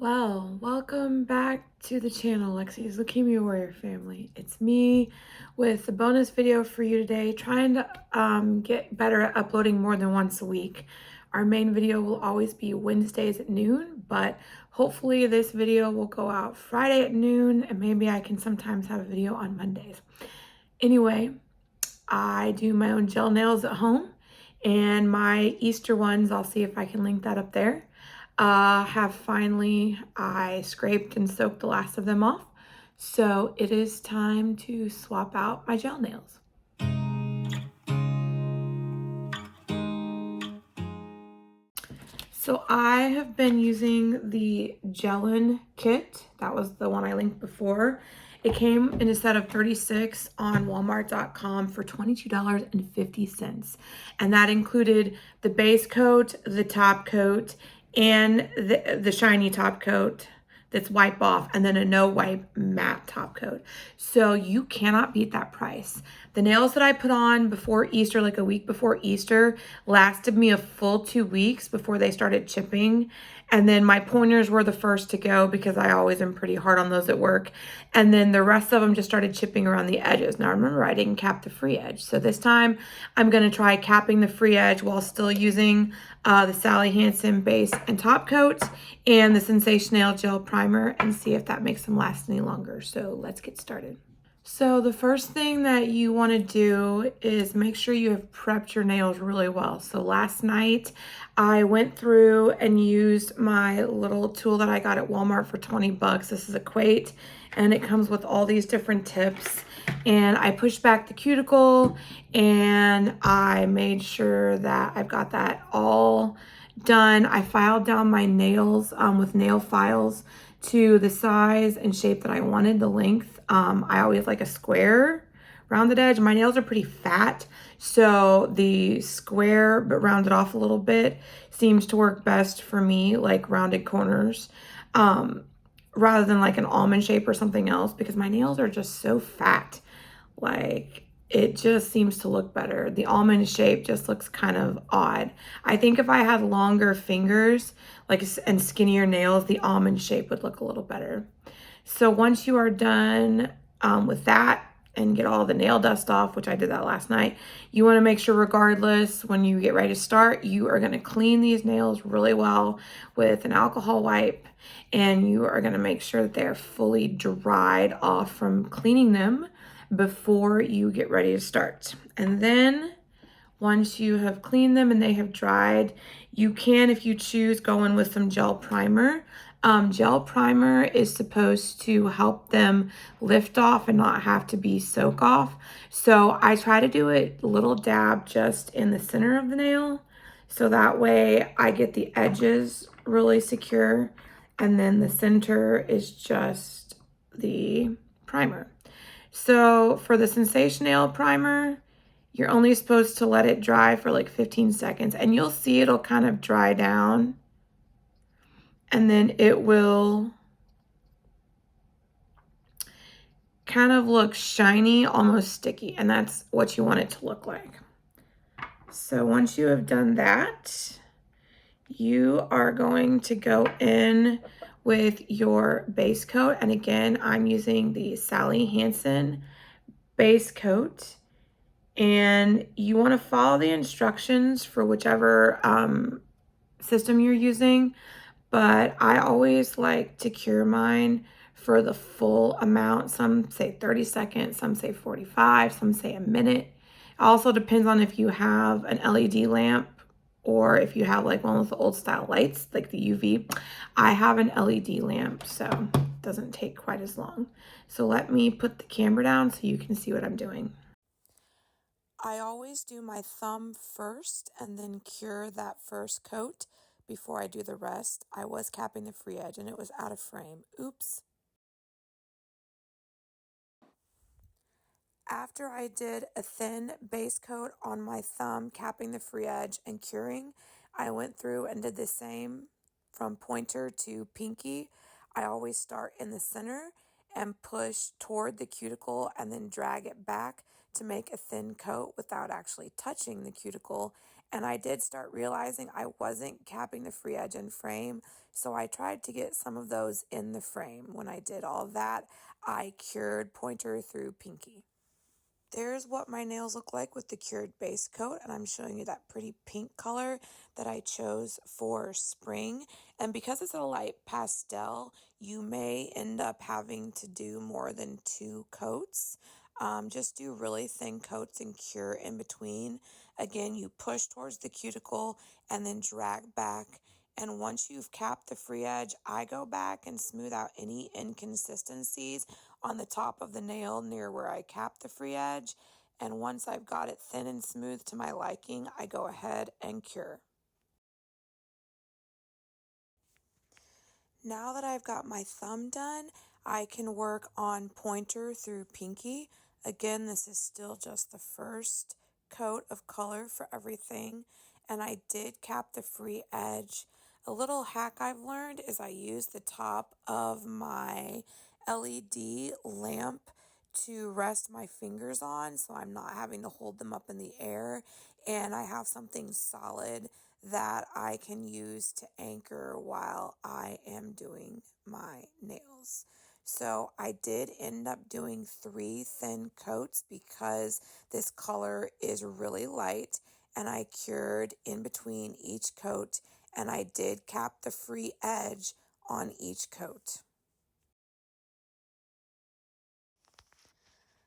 Well, welcome back to the channel, Lexi's Leukemia Warrior family. It's me with a bonus video for you today, trying to get better at uploading more than once a week. Our main video will always be Wednesdays at noon, but hopefully this video will go out Friday at noon, and maybe I can sometimes have a video on Mondays. Anyway, I do my own gel nails at home, and my Easter ones, I'll see if I can link that up there. I scraped and soaked the last of them off. So it is time to swap out my gel nails. So I have been using the Gellen kit. That was the one I linked before. It came in a set of 36 on Walmart.com for $22.50. And that included the base coat, the top coat, and the shiny top coat that's wipe off, and then a no wipe matte top coat. So you cannot beat that price. The nails that I put on before Easter, like a week before Easter, lasted me a full 2 weeks before they started chipping. And then my pointers were the first to go because I always am pretty hard on those at work. And then the rest of them just started chipping around the edges. Now remember, I didn't cap the free edge. So this time I'm gonna try capping the free edge while still using the Sally Hansen base and top coat and the SensatioNail gel primer, and see if that makes them last any longer. So let's get started. So the first thing that you want to do is make sure you have prepped your nails really well. So last night I went through and used my little tool that I got at Walmart for 20 bucks. This is a Quate, and it comes with all these different tips. And I pushed back the cuticle, and I made sure that I've got that all done. I filed down my nails with nail files to the size and shape that I wanted, the length. I always like a square rounded edge. My nails are pretty fat, so the square but rounded off a little bit seems to work best for me, like rounded corners, rather than like an almond shape or something else, because my nails are just so fat. Like, it just seems to look better. The almond shape just looks kind of odd. I think if I had longer fingers and skinnier nails, the almond shape would look a little better. So once you are done with that and get all the nail dust off, which I did that last night, you want to make sure regardless when you get ready to start, you are going to clean these nails really well with an alcohol wipe, and you are going to make sure that they are fully dried off from cleaning them before you get ready to start. And then once you have cleaned them and they have dried, you can, if you choose, go in with some gel primer. Gel primer is supposed to help them lift off and not have to be soak off. So I try to do it a little dab just in the center of the nail, so that way I get the edges really secure, and then the center is just the primer. So for the SensatioNail primer, you're only supposed to let it dry for like 15 seconds, and you'll see it'll kind of dry down, and then it will kind of look shiny, almost sticky, and that's what you want it to look like. So once you have done that, you are going to go in with your base coat. And again, I'm using the Sally Hansen base coat. And you want to follow the instructions for whichever system you're using. But I always like to cure mine for the full amount. Some say 30 seconds, some say 45, some say a minute. It also depends on if you have an LED lamp or if you have like one with the old style lights, like the UV. I have an LED lamp, so it doesn't take quite as long. So let me put the camera down so you can see what I'm doing. I always do my thumb first and then cure that first coat before I do the rest. I was capping the free edge and it was out of frame. Oops. After I did a thin base coat on my thumb, capping the free edge and curing, I went through and did the same from pointer to pinky. I always start in the center and push toward the cuticle and then drag it back to make a thin coat without actually touching the cuticle. And I did start realizing I wasn't capping the free edge in frame, so I tried to get some of those in the frame. When I did all that, I cured pointer through pinky. There's what my nails look like with the cured base coat, and I'm showing you that pretty pink color that I chose for spring. And because it's a light pastel, you may end up having to do more than 2 coats. Just do really thin coats and cure in between. Again, you push towards the cuticle and then drag back. And once you've capped the free edge, I go back and smooth out any inconsistencies on the top of the nail near where I capped the free edge. And once I've got it thin and smooth to my liking, I go ahead and cure. Now that I've got my thumb done, I can work on pointer through pinky. Again, this is still just the first coat of color for everything, and I did cap the free edge. A little hack I've learned is I use the top of my LED lamp to rest my fingers on, so I'm not having to hold them up in the air, and I have something solid that I can use to anchor while I am doing my nails. So I did end up doing 3 thin coats because this color is really light, and I cured in between each coat, and I did cap the free edge on each coat.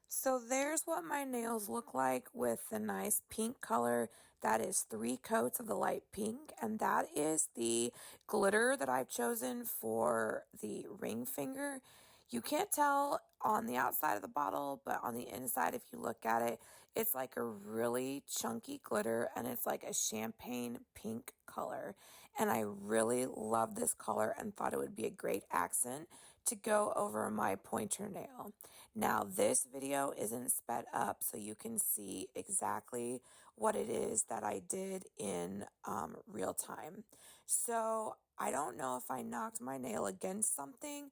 So there's what my nails look like with the nice pink color. That is 3 coats of the light pink, and that is the glitter that I've chosen for the ring finger. You can't tell on the outside of the bottle, but on the inside, if you look at it, it's like a really chunky glitter, and it's like a champagne pink color. And I really love this color and thought it would be a great accent to go over my pointer nail. Now, this video isn't sped up, so you can see exactly what it is that I did in real time. So I don't know if I knocked my nail against something,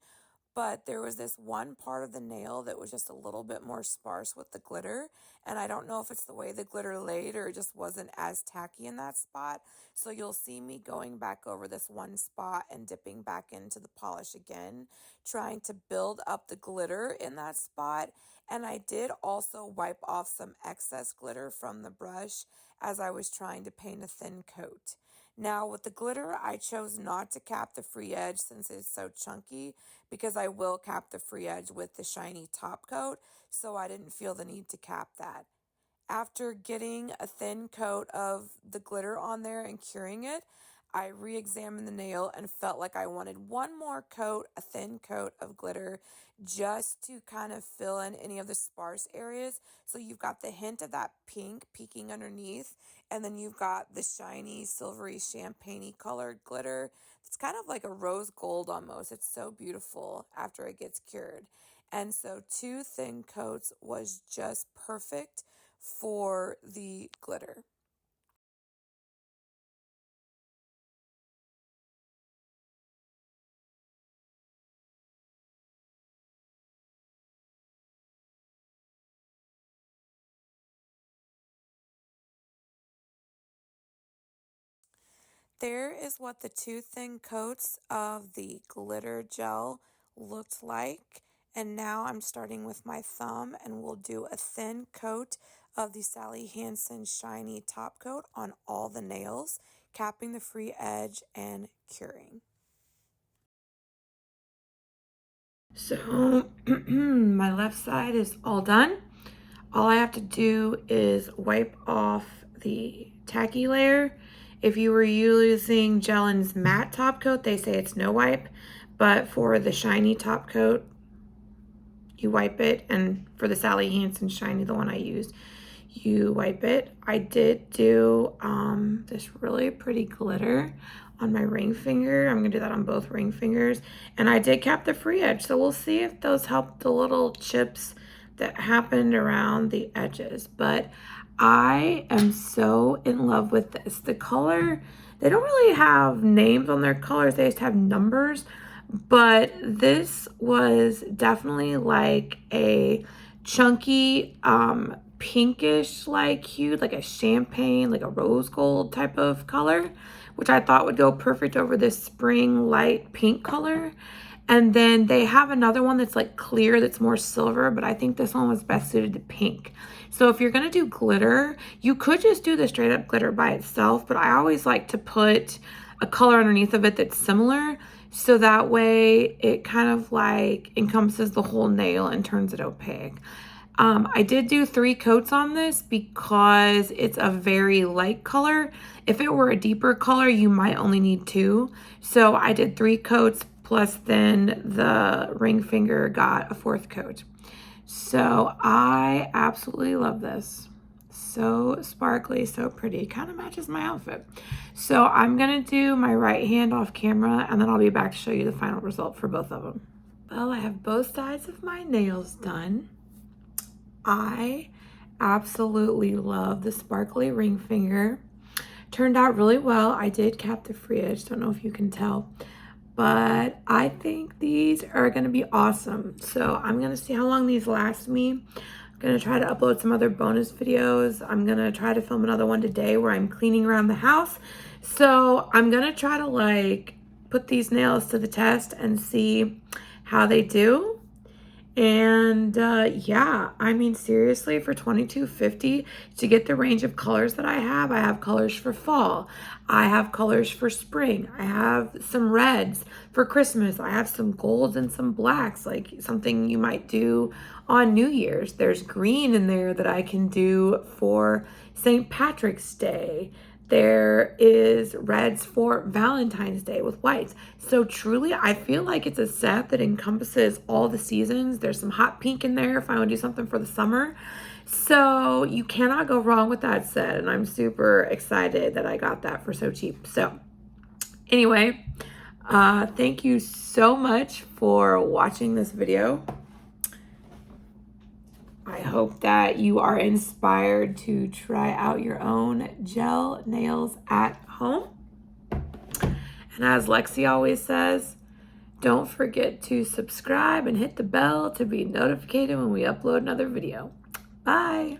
but there was this one part of the nail that was just a little bit more sparse with the glitter, and I don't know if it's the way the glitter laid or it just wasn't as tacky in that spot. So you'll see me going back over this one spot and dipping back into the polish again, trying to build up the glitter in that spot. And I did also wipe off some excess glitter from the brush as I was trying to paint a thin coat. Now with the glitter, I chose not to cap the free edge since it's so chunky, because I will cap the free edge with the shiny top coat, so I didn't feel the need to cap that. After getting a thin coat of the glitter on there and curing it, I re-examined the nail and felt like I wanted one more coat, a thin coat of glitter, just to kind of fill in any of the sparse areas. So you've got the hint of that pink peeking underneath, and then you've got the shiny, silvery, champagne-y colored glitter. It's kind of like a rose gold almost. It's so beautiful after it gets cured. And so 2 thin coats was just perfect for the glitter. There is what the 2 thin coats of the glitter gel looked like. And now I'm starting with my thumb, and we'll do a thin coat of the Sally Hansen shiny top coat on all the nails, capping the free edge and curing. So my left side is all done. All I have to do is wipe off the tacky layer. If you were using Gellen's matte top coat, they say it's no wipe, but for the shiny top coat, you wipe it, and for the Sally Hansen shiny, the one I used, you wipe it. I did do this really pretty glitter on my ring finger. I'm gonna do that on both ring fingers, and I did cap the free edge, so we'll see if those help the little chips that happened around the edges. But I am so in love with this. The color, they don't really have names on their colors, they just have numbers. But this was definitely like a chunky pinkish like hue, like a champagne, like a rose gold type of color, which I thought would go perfect over this spring light pink color. And then they have another one that's like clear, that's more silver, but I think this one was best suited to pink. So if you're gonna do glitter, you could just do the straight up glitter by itself, but I always like to put a color underneath of it that's similar, so that way it kind of like encompasses the whole nail and turns it opaque. I did do 3 coats on this because it's a very light color. If it were a deeper color, you might only need 2. So I did 3 coats, plus then the ring finger got a 4th coat. So I absolutely love this. So sparkly, so pretty. Kind of matches my outfit. So I'm gonna do my right hand off camera, and then I'll be back to show you the final result for both of them. Well, I have both sides of my nails done. I absolutely love the sparkly ring finger. Turned out really well. I did cap the free edge, don't know if you can tell, but I think these are gonna be awesome. So I'm gonna see how long these last me. I'm gonna try to upload some other bonus videos. I'm gonna try to film another one today where I'm cleaning around the house. So I'm gonna try to like put these nails to the test and see how they do. And yeah, I mean, seriously, for $22.50 to get the range of colors that I have colors for fall, I have colors for spring, I have some reds for Christmas, I have some golds and some blacks, like something you might do on New Year's. There's green in there that I can do for St. Patrick's Day. There is reds for Valentine's Day with whites. So truly, I feel like it's a set that encompasses all the seasons. There's some hot pink in there if I want to do something for the summer. So you cannot go wrong with that set. And I'm super excited that I got that for so cheap. So anyway, thank you so much for watching this video. I hope that you are inspired to try out your own gel nails at home. And as Lexi always says, don't forget to subscribe and hit the bell to be notified when we upload another video. Bye.